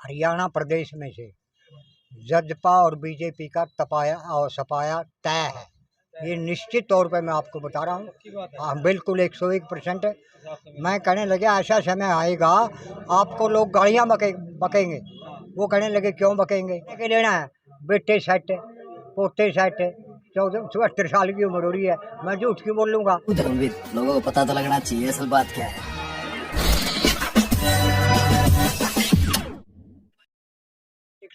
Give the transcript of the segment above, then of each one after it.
हरियाणा प्रदेश में से जजपा और बीजेपी का तपाया और सपाया तय है। ये निश्चित तौर पे मैं आपको बता रहा हूँ। हाँ, बिल्कुल 101%। मैं कहने लगे ऐसा समय आएगा आपको लोग गाड़ियाँ बकेंगे। वो कहने लगे क्यों बकेंगे? के लेना है बेटे सेट, पोते सेट, 74 साल की उम्र हो रही है, मैं झूठ क्यों बोल लूँगा? लोगों को पता तो लगना चाहिए असल बात क्या है।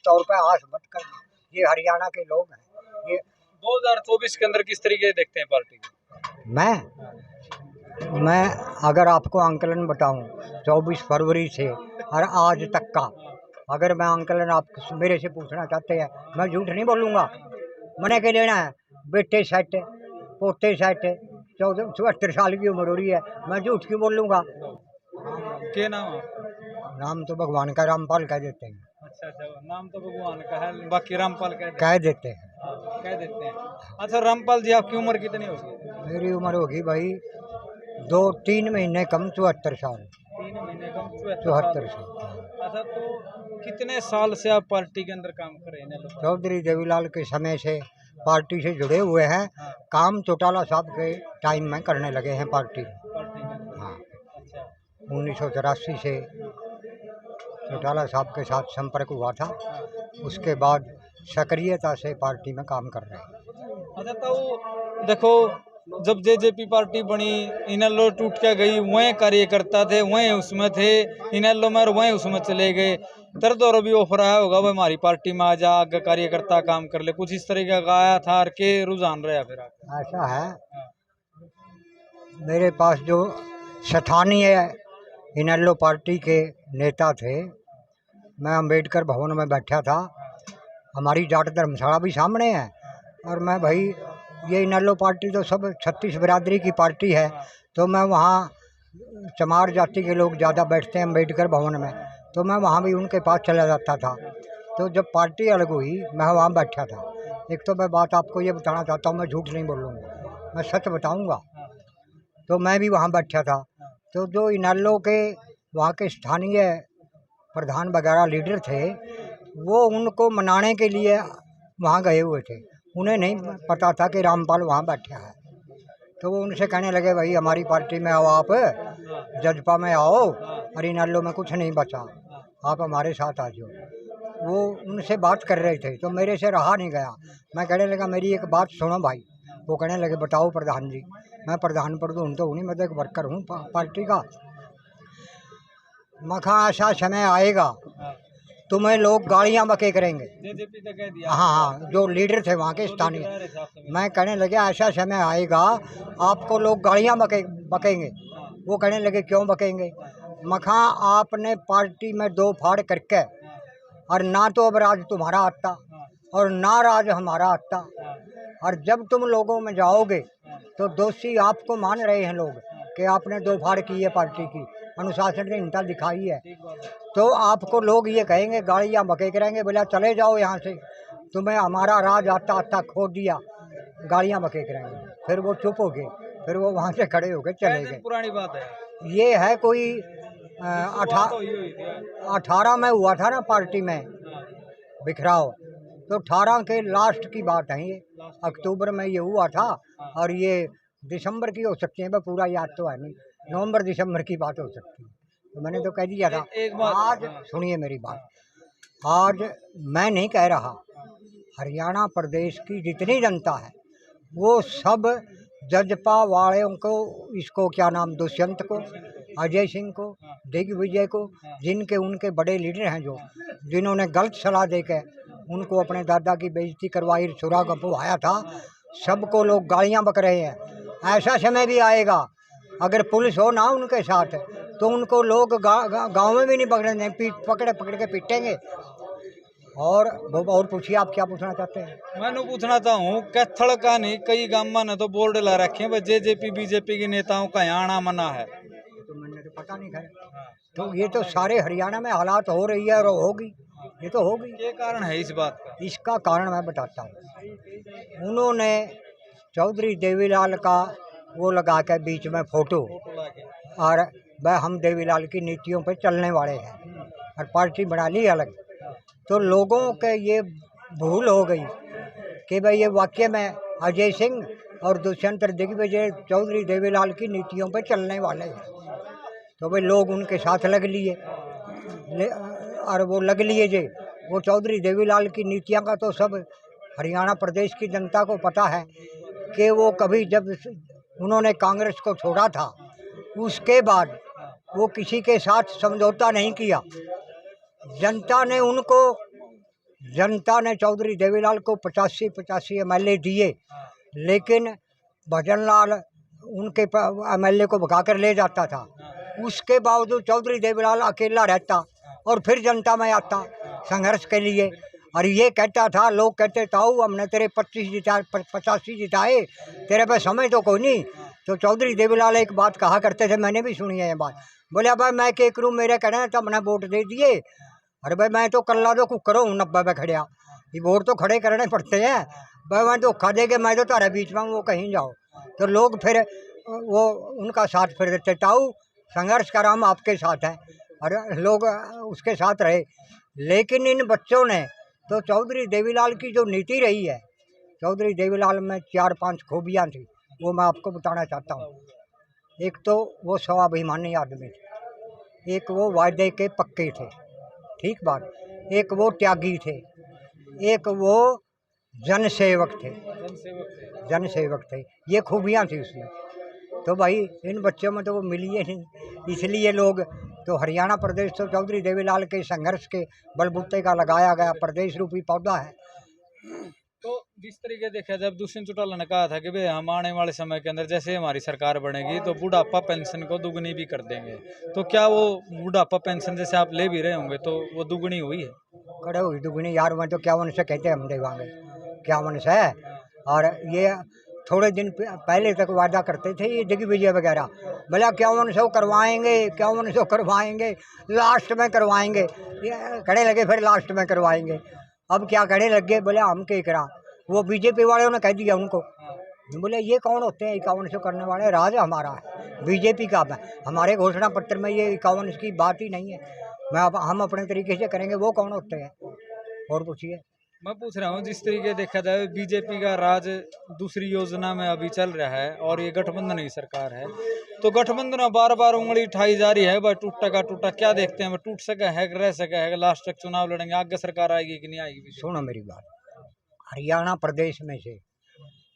तौर पे आस मत कर, ये हरियाणा के लोग हैं। ये 2024 के अंदर किस तरीके देखते हैं पार्टी को? मैं अगर आपको आंकलन बताऊं 24 फरवरी से और आज तक का, अगर मैं आंकलन आप मेरे से पूछना चाहते हैं, मैं झूठ नहीं बोलूँगा। मैंने के लेना है बेटे सेट, पोते सेट, 74 साल की उम्र हो रही है, मैं झूठ क्यों बोल लूँगा? क्या नाम है? नाम तो भगवान का रामपाल कह देते हैं। अच्छा, नाम तो भगवान का है, बाकी रामपाल कह देते हैं। कह देते हैं। अच्छा रामपाल जी, आपकी उम्र कितनी होगी? मेरी उम्र होगी भाई 2-3 महीने कम 74 साल। 3 महीने कम 74 साल। अच्छा, तो कितने साल से आप पार्टी के अंदर काम कर रहे हैं? चौधरी देवीलाल के समय से पार्टी से जुड़े हुए हैं। काम चौटाला साहब के टाइम में करने लगे हैं पार्टी। हाँ, 1984 से चौटाला साहब के साथ संपर्क हुआ था, उसके बाद सक्रियता से पार्टी में काम कर रहे हैं। अच्छा, तो देखो जब जेजेपी पार्टी बनी, इनेलो टूट के गई, वहीं कार्यकर्ता थे, वहीं उसमें थे इनेलो में और वहीं उसमें चले गए। दर्द और भी ऑफर आया होगा भाई हमारी पार्टी में आ जा, आगे कार्यकर्ता काम कर ले, कुछ इस तरीके का आया था और के रुझान रहा फिर आपका? ऐसा है, मेरे पास जो स्थानीय इनेलो पार्टी के नेता थे, मैं अंबेडकर भवन में बैठा था, हमारी जाट धर्मशाला भी सामने है, और मैं भाई ये इनेलो पार्टी तो सब 36 बिरादरी की पार्टी है, तो मैं वहाँ चमार जाति के लोग ज़्यादा बैठते हैं अंबेडकर भवन में, तो मैं वहाँ भी उनके पास चला जाता था। तो जब पार्टी अलग हुई मैं वहाँ बैठा था। एक तो मैं बात आपको ये बताना चाहता हूँ, मैं झूठ नहीं बोलूँगा, मैं सच बताऊँगा। तो मैं भी वहाँ बैठा था, तो जो इनेलो के वहाँ के स्थानीय प्रधान वगैरह लीडर थे, वो उनको मनाने के लिए वहाँ गए हुए थे। उन्हें नहीं पता था कि रामपाल वहाँ बैठा है, तो वो उनसे कहने लगे भाई हमारी पार्टी में आओ, आप जजपा में आओ, और इनेलो में कुछ नहीं बचा, आप हमारे साथ आ जाओ। वो उनसे बात कर रहे थे, तो मेरे से रहा नहीं गया, मैं कहने लगा मेरी एक बात सुनो भाई। वो कहने लगे बताओ प्रधान जी। मैं प्रधान प्रधान तो उन्हीं में एक वर्कर हूँ पार्टी का। मखा ऐसा समय आएगा तुम्हें लोग गाड़ियाँ बके करेंगे। जेजेपी तो कह दिया। हाँ, जो लीडर थे वहाँ के स्थानीय, मैं कहने लगे ऐसा समय आएगा आपको लोग गाड़ियाँ बकेंगे। वो कहने लगे क्यों बकेंगे? मखा आपने पार्टी में दो फाड़ करके, और ना तो अब राज तुम्हारा आता और ना राज हमारा आता, और जब तुम लोगों में जाओगे तो दोषी आपको मान रहे हैं लोग कि आपने दो फाड़ की है, पार्टी की अनुशासनहीनता दिखाई है, तो आपको लोग ये कहेंगे गाड़ियाँ बके करेंगे, बोला चले जाओ यहाँ से, तुम्हें हमारा राज आता आता खो दिया, गाड़ियाँ बके करेंगे। फिर वो चुप हो गए, फिर वो वहाँ से खड़े हो गए, चले गए। पुरानी बात है ये है कोई 18 में हुआ था ना पार्टी में बिखराव, तो 18 के लास्ट की बात है, ये अक्टूबर में ये हुआ था, और ये दिसंबर की हो सकती है, पूरा याद तो है नहीं, नवंबर दिसंबर की बात हो सकती है। तो मैंने तो कह दिया था। आज सुनिए मेरी बात, आज मैं नहीं कह रहा, हरियाणा प्रदेश की जितनी जनता है वो सब जजपा वालों को, इसको क्या नाम, दुष्यंत को, अजय सिंह को, दिग्विजय को, जिनके उनके बड़े लीडर हैं, जो जिन्होंने गलत सलाह देकर उनको अपने दादा की बेइज्जती करवाई, सुराग अपवाया था, सबको लोग गाड़ियाँ बक रहे हैं। ऐसा समय भी आएगा अगर पुलिस हो ना उनके साथ, तो उनको लोग गाँव में भी नहीं पकड़ेंगे, पकड़ के पीटेंगे। और पूछिए आप क्या पूछना चाहते हैं? मैं पूछना चाहूँ कैथल का नहीं, कई गाँव ने तो बोर्ड ला रखे हैं जेजेपी बीजेपी के नेताओं का यहाँ आना मना है, तो मैंने तो पता नहीं खैर। तो ये तो सारे हरियाणा में हालात हो रही है और होगी, ये तो होगी। क्या कारण है इस बात का? इसका कारण मैं बताता हूँ। उन्होंने चौधरी देवीलाल का वो लगा के बीच में फोटो, और वह हम देवीलाल की नीतियों पर चलने वाले हैं, और पार्टी बना ली अलग। तो लोगों के ये भूल हो गई कि भाई ये वाकई में अजय सिंह और दुष्यंत दिग्विजय चौधरी देवीलाल की नीतियों पर चलने वाले हैं। तो भाई लोग उनके साथ लग लिए और वो लग लिए जे वो चौधरी देवीलाल की नीतियां का तो सब हरियाणा प्रदेश की जनता को पता है कि वो कभी जब उन्होंने कांग्रेस को छोड़ा था उसके बाद वो किसी के साथ समझौता नहीं किया। जनता ने चौधरी देवीलाल को 85 एमएलए दिए, लेकिन भजनलाल उनके एमएलए को भगा कर ले जाता था। उसके बावजूद चौधरी देवीलाल अकेला रहता और फिर जनता में आता संघर्ष के लिए और ये कहता था, लोग कहते ताऊ हमने तेरे 85 जिताए, तेरे पे समय तो कोई नहीं। तो चौधरी देवीलाल एक बात कहा करते थे, मैंने भी सुनी है ये बात, बोले भाई मैं के करूँ, मेरे कहने तो हमने वोट दे दिए, अरे भाई मैं तो कल्ला दो कुकरो हूँ 90 पे खड़िया, ये वोट तो खड़े करने पड़ते हैं भाई, मैं तो खा देगे, मैं तो तारे बीच में वो कहीं जाओ। तो लोग फिर वो उनका साथ फिर देते, ताऊ संघर्ष का राम आपके साथ है, और लोग उसके साथ रहे। लेकिन इन बच्चों ने तो चौधरी देवीलाल की जो नीति रही है, चौधरी देवीलाल में 4-5 खूबियाँ थी, वो मैं आपको बताना चाहता हूँ। एक तो वो स्वाभिमानी आदमी थे, एक वो वायदे के पक्के थे, ठीक बात, एक वो त्यागी थे, एक वो जनसेवक थे, ये खूबियाँ थी उसमें। तो भाई इन बच्चों में तो वो मिली है नहीं, इसलिए लोग तो हरियाणा प्रदेश तो चौधरी देवीलाल के संघर्ष के बलबूते का लगाया गया प्रदेश रूपी पौधा है। तो जिस तरीके देखा, जब दुष्यंत चौटाला ने कहा था कि भाई हम आने वाले समय के अंदर जैसे हमारी सरकार बनेगी तो बुढ़ापा पेंशन को दुगनी भी कर देंगे, तो क्या वो बुढ़ापा पेंशन जैसे आप ले भी रहे होंगे तो वो दुगनी हुई है? करे हुई दुगनी यार, मैं तो 51 से कहते हम देवांगे, 51 से। और ये थोड़े दिन पहले तक वादा करते थे ये दिग्विजय वगैरह, बोला 5100 करवाएंगे, 5100 करवाएंगे, लास्ट में करवाएंगे, ये खड़े लगे फिर लास्ट में करवाएंगे। अब क्या खड़े लग गए, बोले हम के करा, वो बीजेपी वालों ने कह दिया उनको, बोले ये कौन होते हैं 5100 करने वाले, राज हमारा है, बीजेपी का है, हमारे घोषणा पत्र में ये 51 की बात ही नहीं है, हम अपने तरीके से करेंगे, वो कौन होते हैं? और पूछिए। मैं पूछ रहा हूँ, जिस तरीके देखा जाए बीजेपी का राज दूसरी योजना में अभी चल रहा है और ये गठबंधन की सरकार है, तो गठबंधन में बार बार उंगली उठाई जा रही है, भाई टूटा का टूटा, क्या देखते हैं, टूट सका है, रह सका है, लास्ट तक चुनाव लड़ेंगे, आगे सरकार आएगी कि नहीं आएगी? सुनो मेरी बात, हरियाणा प्रदेश में से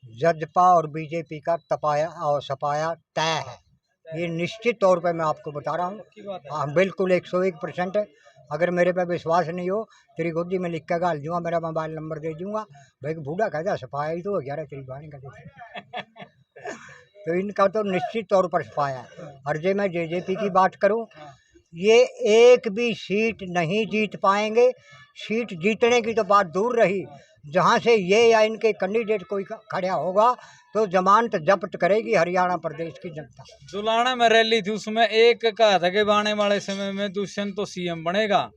जजपा और बीजेपी का तपाया और सपाया तय है, ये निश्चित तौर पे मैं आपको बता रहा हूँ। हाँ बिल्कुल 101%। अगर मेरे पे विश्वास नहीं हो, तेरी गोदी में लिख के गाल दूँगा, मेरा मोबाइल नंबर दे दूँगा, भाई बूढ़ा कहता सफाया ही तो हो गया तेरी बहन का तो इनका तो निश्चित तौर पर सफाया है। और जो मैं जेजेपी की बात करूँ, ये एक भी सीट नहीं जीत पाएंगे, सीट जीतने की तो बात दूर रही, जहाँ से ये या इनके कैंडिडेट कोई खड़ा होगा तो जमानत जब्त करेगी हरियाणा प्रदेश की जनता। जुलाना में रैली थी, उसमें एक कहा था कि आने वाले समय में दुष्यंत तो सीएम बनेगा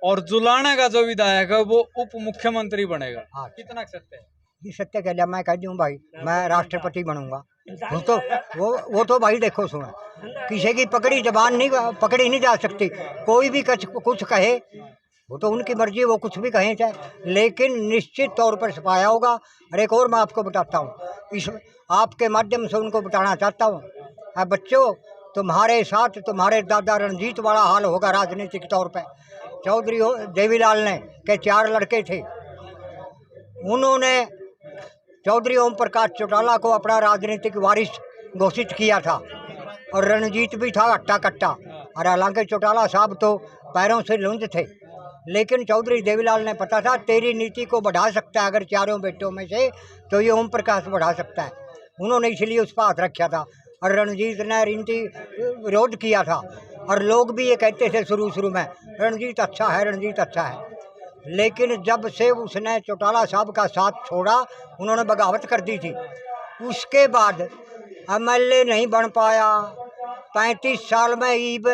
और जुलाना का जो विधायक है वो उप मुख्यमंत्री बनेगा। हाँ, कितना सत्य है? ये सत्य कह लिया, मैं कह दूँ भाई मैं राष्ट्रपति बनूंगा, वो तो भाई देखो सुनो, किसी की पकड़ी जबान नहीं पकड़ी नहीं जा सकती, कोई भी कुछ कहे, वो तो उनकी मर्जी, वो कुछ भी कहें चाहे, लेकिन निश्चित तौर पर सफाया होगा। और एक और मैं आपको बताता हूँ, इस आपके माध्यम से उनको बताना चाहता हूँ, बच्चों तुम्हारे साथ तुम्हारे दादा रणजीत वाला हाल होगा राजनीतिक तौर पे। चौधरी देवीलाल ने के 4 लड़के थे, उन्होंने चौधरी ओम प्रकाश चौटाला को अपना राजनीतिक वारिस घोषित किया था और रणजीत भी था हट्टा कट्टा, और हालांकि चौटाला साहब तो पैरों से लुंज थे, लेकिन चौधरी देवीलाल ने पता था तेरी नीति को बढ़ा सकता है अगर चारों बेटों में से तो ये ओम प्रकाश बढ़ा सकता है, उन्होंने इसलिए उस पर हाथ रखा था। और रणजीत ने नीति विरोध किया था और लोग भी ये कहते थे शुरू में रणजीत अच्छा है, रणजीत अच्छा है, लेकिन जब से उसने चौटाला साहब का साथ छोड़ा, उन्होंने बगावत कर दी थी, उसके बाद एमएलए नहीं बन पाया। 35 साल में ईब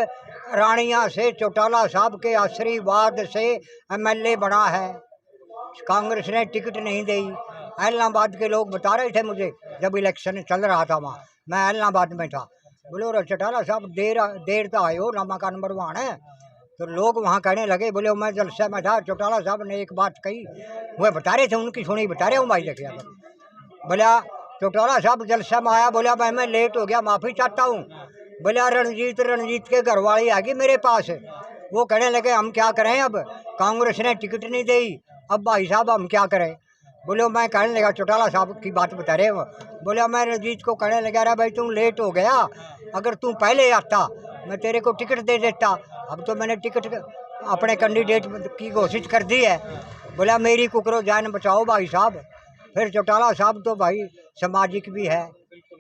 रानिया से चौटाला साहब के आशीर्वाद से एमएलए बना है, कांग्रेस ने टिकट नहीं दी। इलाहाबाद के लोग बता रहे थे मुझे, जब इलेक्शन चल रहा था वहाँ, मैं इलाहाबाद में था, बोलो चौटाला साहब देर तो आयो, नामा का नंबर 1 है, तो लोग वहाँ कहने लगे, बोले मैं जलसे में था, चौटाला साहब ने एक बात कही, वह बता रहे थे, उनकी सुनी बता रहे हूँ भाई देखिए। बोला चौटाला साहब जलसे में आया, बोला भाई मैं लेट हो गया, माफ़ी चाहता हूँ। बोला रणजीत के घरवाली आ गई मेरे पास, वो कहने लगे हम क्या करें, अब कांग्रेस ने टिकट नहीं दी, अब भाई साहब हम क्या करें। बोले मैं कहने लगा, चौटाला साहब की बात बता रहे हो, बोला मैं रणजीत को कहने लगा, अरे भाई तुम लेट हो गया, अगर तू पहले आता मैं तेरे को टिकट दे देता, अब तो मैंने टिकट अपने कैंडिडेट की घोषित कर दी है। बोला मेरी कुकरो जान बचाओ भाई साहब। फिर चौटाला साहब तो भाई सामाजिक भी है,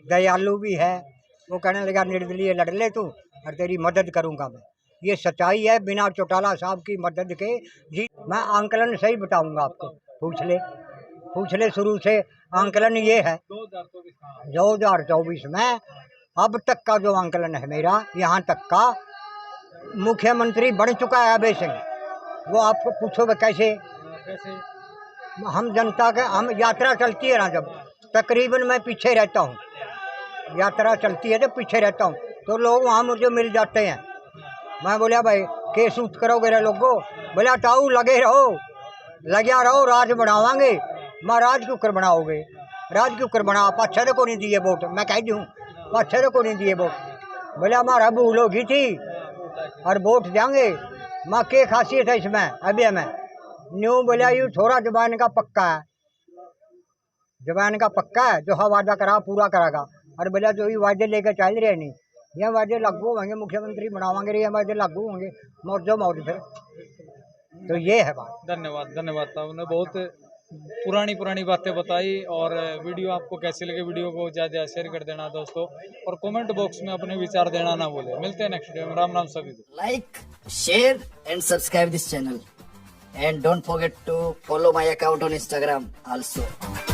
दयालु भी है, वो कहने लगा निर्दलीय लड़ ले तू और तेरी मदद करूँगा मैं। ये सच्चाई है, बिना चौटाला साहब की मदद के जी। मैं आंकलन सही बताऊँगा आपको, पूछ ले शुरू से। आंकलन ये है 2024 में अब तक का जो आंकलन है मेरा, यहाँ तक का मुख्यमंत्री बन चुका है अभय सिंह। वो आपको पूछोगे कैसे? हम जनता के, हम यात्रा चलती है ना, जब तकरीबन मैं पीछे रहता हूँ, यात्रा चलती है तो पीछे रहता हूँ, तो लोग वहाँ मुझे मिल जाते हैं। मैं बोला भाई केस सूट करोगे रे लोगों? बोला ताऊ लगे रहो, लग्या रहो, राज बनावांगे। मैं राज क्यों कर बनाओगे? राज क्यों कर बना? पाछे को नहीं दिए वोट, मैं कह दूँ पाछे को नहीं दिए वोट। बोला हमारा भूल होगी थी और वोट देंगे। माँ के खासियत है इसमें अभी में न्यू बोला यू थोड़ा जबान का पक्का है, जबान का पक्का है, जो हाँ वादा करा पूरा करागा। और बोला जो ये वादे लेकर चल रहे नहीं, ये वादे लागू होंगे, मुख्यमंत्री बनावांगे, ये वादे लागू होंगे, मौजो मौज फिर। तो ये है बात। धन्यवाद धन्यवाद। आपने बहुत पुरानी बातें बताई। और वीडियो आपको कैसी लगी, वीडियो को ज़्यादा शेयर कर देना दोस्तों, और कमेंट बॉक्स में अपने विचार देना ना भूले। मिलते हैं नेक्स्ट वीडियो में। राम राम सभी को। Like, share and subscribe this channel, and don't forget to follow my account on Instagram also.